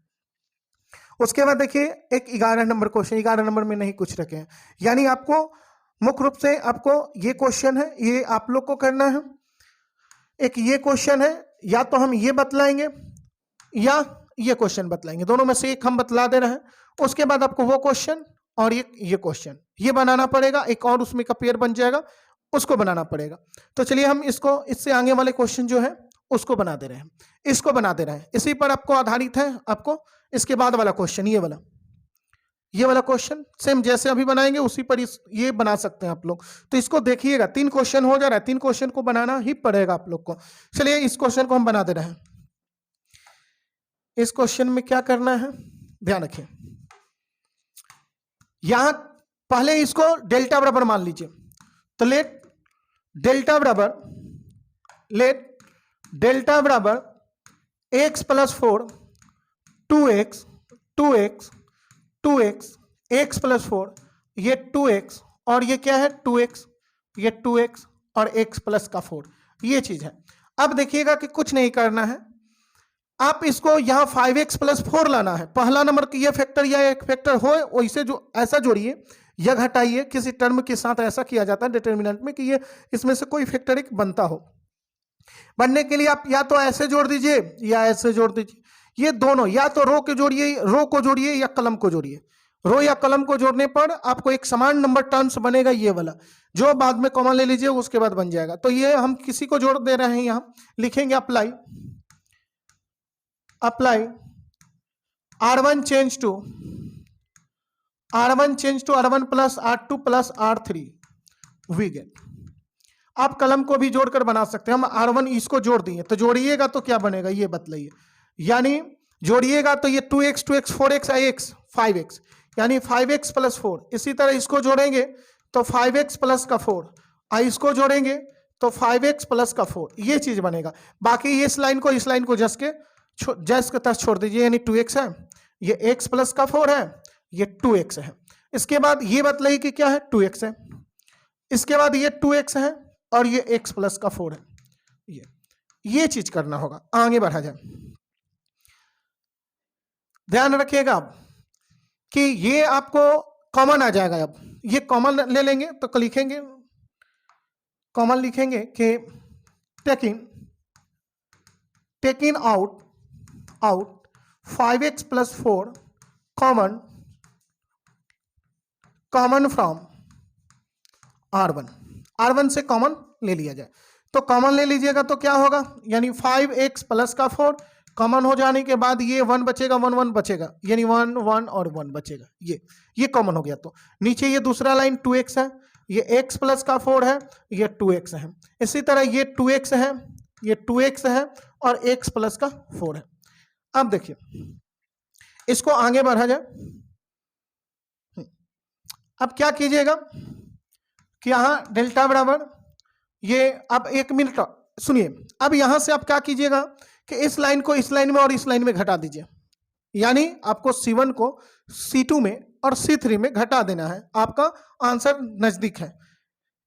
उसके बाद देखिए एक 11 नंबर क्वेश्चन, 11 नंबर में नहीं कुछ रखे हैं, यानी आपको मुख्य रूप से आपको ये क्वेश्चन है, ये आप लोग को करना है। एक ये क्वेश्चन है, या तो हम ये बतलाएंगे या ये क्वेश्चन बतलाएंगे, दोनों में से एक हम बतला दे रहे हैं। उसके बाद आपको वो क्वेश्चन और ये क्वेश्चन ये बनाना पड़ेगा, एक और उसमें का पेयर बन जाएगा, उसको बनाना पड़ेगा। तो चलिए हम इसको, इससे आगे वाले क्वेश्चन जो है उसको बना दे रहे हैं, इसको बना दे रहे हैं, इसी पर आपको आधारित है। आपको इसके बाद वाला क्वेश्चन, ये वाला क्वेश्चन सेम जैसे अभी बनाएंगे उसी पर ये बना सकते हैं आप लोग। तो इसको देखिएगा, 3 क्वेश्चन हो जा रहा है, 3 क्वेश्चन को बनाना ही पड़ेगा आप लोग को। चलिए इस क्वेश्चन को हम बना दे रहे हैं। इस क्वेश्चन में क्या करना है ध्यान रखिए, यहां पहले इसको डेल्टा बराबर मान लीजिए, तो लेट डेल्टा बराबर x plus 4 2x x plus 4, ये 2x और ये क्या है 2x, ये 2x और x प्लस का 4, ये चीज है। अब देखिएगा कि कुछ नहीं करना है, आप इसको यहां 5x प्लस 4 लाना है। पहला नंबर की ये फैक्टर या एक फैक्टर हो वैसे जो ऐसा जोड़िए या घटाइए, किसी टर्म के साथ ऐसा किया जाता है डिटर्मिनेंट में कि ये इसमें से कोई फैक्टर एक बनता हो। बनने के लिए आप या तो ऐसे जोड़ दीजिए या ऐसे जोड़ दीजिए, ये दोनों या तो रो को जोड़िए या कलम को जोड़िए। रो या कलम को जोड़ने पर आपको एक समान नंबर टर्म्स बनेगा, ये वाला जो बाद में कॉमन ले लीजिए उसके बाद बन जाएगा। तो ये हम किसी को जोड़ दे रहे हैं, यहां लिखेंगे apply R1 change to R1 plus R2 plus R3 we get. आप कलम को भी जोड़कर बना सकते हैं, हम R1 इसको जोड़ दिए, तो जोड़िएगा तो क्या बनेगा ये बतलाइए। यानी जोड़िएगा तो ये 2x 4x ix 5x, यानी 5x प्लस 4। इसी तरह इसको जोड़ेंगे तो 5x प्लस का 4, इसको जोड़ेंगे तो 5x प्लस का 4, ये चीज बनेगा। बाकी इस लाइन को जस के तस छोड़ दीजिए, यानी 2x है, ये x प्लस का 4 है, ये 2x है। इसके बाद ये बतलाइए कि क्या है 2x है, इसके बाद ये 2x है और ये x प्लस का 4 है। ये चीज करना होगा। आगे बढ़ा जाए, ध्यान रखिएगा आप कि ये आपको कॉमन आ जाएगा। अब ये कॉमन ले लेंगे तो लिखेंगे, कॉमन लिखेंगे कि taking out 5x plus 4 common from R1 से कॉमन ले लिया जाए। तो कॉमन ले लीजिएगा तो क्या होगा, यानी 5x प्लस का 4 कॉमन हो जाने के बाद ये 1 बचेगा, 1 बचेगा, यानी 1 1 और 1 बचेगा, ये कॉमन हो गया। तो नीचे ये दूसरा लाइन 2x है, ये x प्लस का 4 है, ये 2x है। इसी तरह ये 2x है, ये 2x है और x प्लस का 4 है। अब देखिए इसको आगे बढ़ा जाए। अब क्या कीजिएगा कि यहां डेल्टा बराबर ये, अब 1 मिनट सुनिए, अब यहां से आप क्या कीजिएगा कि इस लाइन को इस लाइन में और इस लाइन में घटा दीजिए, यानी आपको C1 को C2 में और C3 में घटा देना है। आपका आंसर नजदीक है,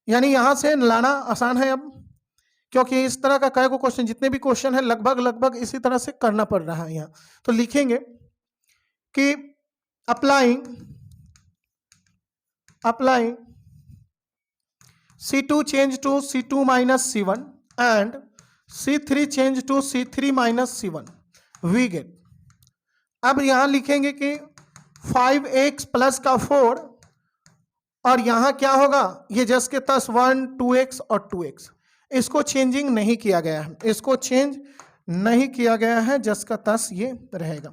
यानी यहां से लाना आसान है अब, क्योंकि इस तरह का कई को क्वेश्चन, जितने भी क्वेश्चन है लगभग इसी तरह से करना पड़ रहा है यहाँ। तो लिखेंगे कि applying C2 change to C2 minus C1 and C3 change to C3 minus C1 we get. अब यहां लिखेंगे कि 5x प्लस का 4 और यहां क्या होगा, ये जस के तस 1 2x और 2x, इसको चेंजिंग नहीं किया गया है, इसको चेंज नहीं किया गया है, जस का तस ये रहेगा।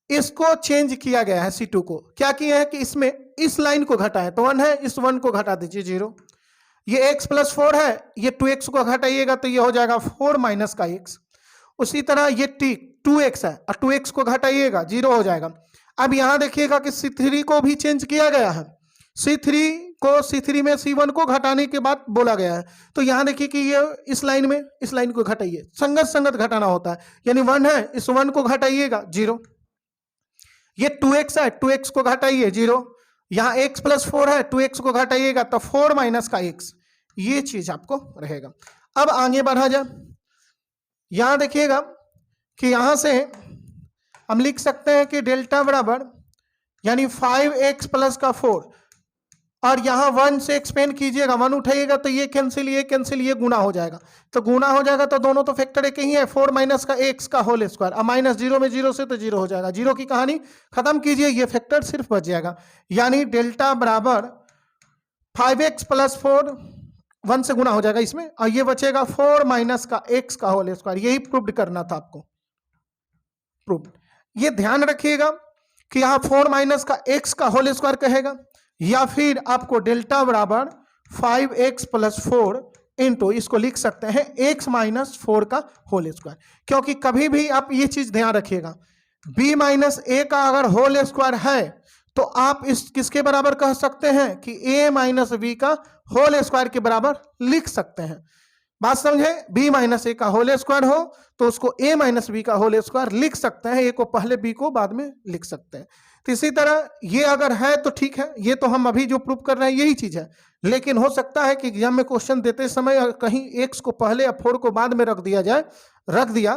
इसको चेंज किया गया है C2 को, क्या किया है कि इसमें इस लाइन को घटाए, तो 1 है, इस 1 को घटा दीजिए 0, ये x प्लस 4 है, ये 2x को घटाइएगा तो ये हो जाएगा 4 माइनस का x। उसी तरह ये 2x है और 2x को घटाइएगा 0 हो जाएगा। अब यहां देखिएगा कि C3 को भी चेंज किया गया है, C3 को C3 में C1 को घटाने के बाद बोला गया है। तो यहाँ देखिए कि ये इस लाइन में इस लाइन को घटाइए, संगत संगत घटाना होता है, यानी 1 है, इस 1 को घटाइएगा 0। ये 2x है, 2x को घटाइए 0। यहाँ x + 4 है, 2x को घटाइएगा तो 4 - का x, ये चीज आपको रहेगा। अब आगे बढ़ा जाए, यहां देखिएगा कि यहां से हम लिख सकते हैं कि डेल्टा बराबर यानी 5x + का 4, और यहाँ 1 से एक्सपेंड कीजिएगा, 1 उठाइएगा तो ये कैंसिल ये गुना हो जाएगा, तो गुना हो जाएगा तो दोनों तो फैक्टर एक ही है, 4 - का x का होल स्क्वायर। अब -0 में 0 से तो 0 हो जाएगा, 0 की कहानी खत्म कीजिए, ये फैक्टर सिर्फ बच जाएगा। यानी डेल्टा बराबर 5x + 4, 1 से गुना हो जाएगा इसमें, और ये बचेगा 4 - का x का होल स्क्वायर। यही प्रूव करना था आपको, प्रूव। ये ध्यान रखिएगा कि यहाँ 4 - का x का होल स्क्वायर कहेगा, या फिर आपको डेल्टा बराबर 5x + 4 इंटू इसको लिख सकते हैं x - 4 का होल स्क्वायर। क्योंकि कभी भी आप ये चीज ध्यान रखिएगा, b - a का अगर होल स्क्वायर है तो आप इस किसके बराबर कह सकते हैं कि a - b का होल स्क्वायर के बराबर लिख सकते हैं। बात समझे, b - a का होल स्क्वायर हो तो उसको a - b का होल स्क्वायर लिख सकते हैं, a को पहले b को बाद में लिख सकते हैं। तो इसी तरह ये अगर है तो ठीक है, ये तो हम अभी जो प्रूव कर रहे हैं यही चीज है। लेकिन हो सकता है कि एग्जाम में क्वेश्चन देते समय कहीं x को पहले या 4 को बाद में रख दिया,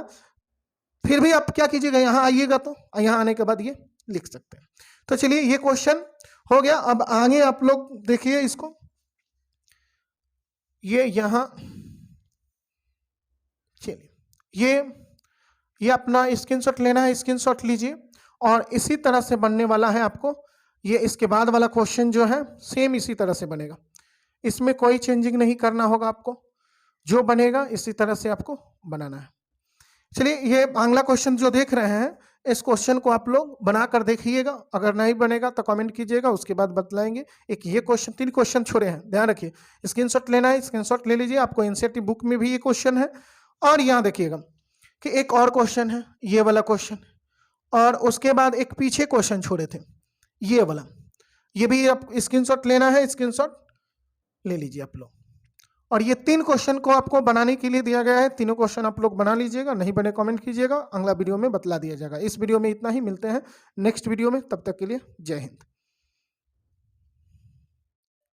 फिर भी आप क्या कीजिएगा, यहाँ आइएगा तो यहाँ आने के बाद ये लिख सकते हैं। तो चलिए ये क्वेश्चन हो गया। अब आगे आप लोग देखिए इसको, ये यहाँ चलिए ये अपना स्क्रीनशॉट लेना है, स्क्रीनशॉट लीजिए, और इसी तरह से बनने वाला है आपको ये। इसके बाद वाला क्वेश्चन जो है सेम इसी तरह से बनेगा, इसमें कोई चेंजिंग नहीं करना होगा आपको, जो बनेगा इसी तरह से आपको बनाना है। चलिए ये अगला क्वेश्चन जो देख रहे हैं, इस क्वेश्चन को आप लोग बनाकर देखिएगा, अगर नहीं बनेगा तो कमेंट कीजिएगा, उसके बाद बतलाएंगे। एक ये क्वेश्चन, 3 क्वेश्चन छोड़े हैं, ध्यान रखिए। स्क्रीनशॉट लेना है, स्क्रीनशॉट ले लीजिए, आपको एनसीईआरटी बुक में भी ये क्वेश्चन है। और यहाँ देखिएगा कि एक और क्वेश्चन है, ये वाला क्वेश्चन, और उसके बाद एक पीछे क्वेश्चन छोड़े थे ये वाला, ये भी आप स्क्रीनशॉट लेना है, स्क्रीनशॉट ले लीजिए आप लोग। और ये 3 क्वेश्चन को आपको बनाने के लिए दिया गया है, तीनों क्वेश्चन आप लोग बना लीजिएगा, नहीं बने कमेंट कीजिएगा, अगला वीडियो में बतला दिया जाएगा। इस वीडियो में इतना ही, मिलते हैं नेक्स्ट वीडियो में, तब तक के लिए जय हिंद।